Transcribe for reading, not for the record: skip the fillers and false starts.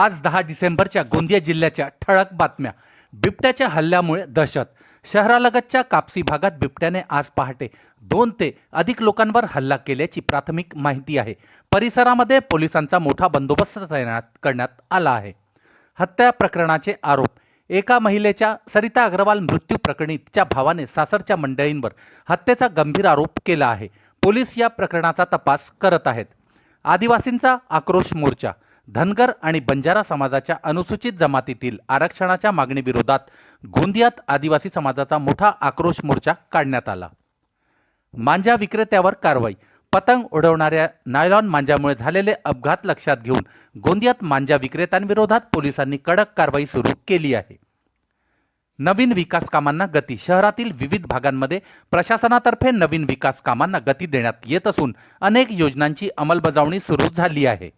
आज 10 डिसेंबरच्या गोंदिया जिल्ह्याच्या ठळक बातम्या। बिबट्याच्या हल्ल्यामुळे दहशत। शहरालगतच्या कापसी भागात बिबट्याने आज पहाटे 2 ते अधिक लोकांवर हल्ला केल्याची प्राथमिक माहिती आहे। परिसरामध्ये पोलिसांचा मोठा बंदोबस्त तैनात करण्यात आला आहे। हत्या प्रकरणाचे आरोप। एका महिलेच्या सरिता अग्रवाल मृत्यू प्रकरणी तिच्या भावाने सासरच्या मंडळींवर हत्येचा गंभीर आरोप केला आहे। पोलीस या प्रकरणाचा तपास करत आहेत। आदिवासींचा आक्रोश मोर्चा। धनगर आणि बंजारा समाजाच्या अनुसूचित जमातीतील आरक्षणाच्या मागणीविरोधात गोंदियात आदिवासी समाजाचा मोठा आक्रोश मोर्चा काढण्यात आला। मांजा विक्रेत्यावर कारवाई। पतंग उडवणाऱ्या नायलॉन मांजामुळे झालेले अपघात लक्षात घेऊन गोंदियात मांजा विक्रेत्यांविरोधात पोलिसांनी कडक कारवाई सुरू केली आहे। नवीन विकास कामांना गती। शहरातील विविध भागांमध्ये प्रशासनातर्फे नवीन विकास कामांना गती देण्यात येत असून अनेक योजनांची अंमलबजावणी सुरू झाली आहे।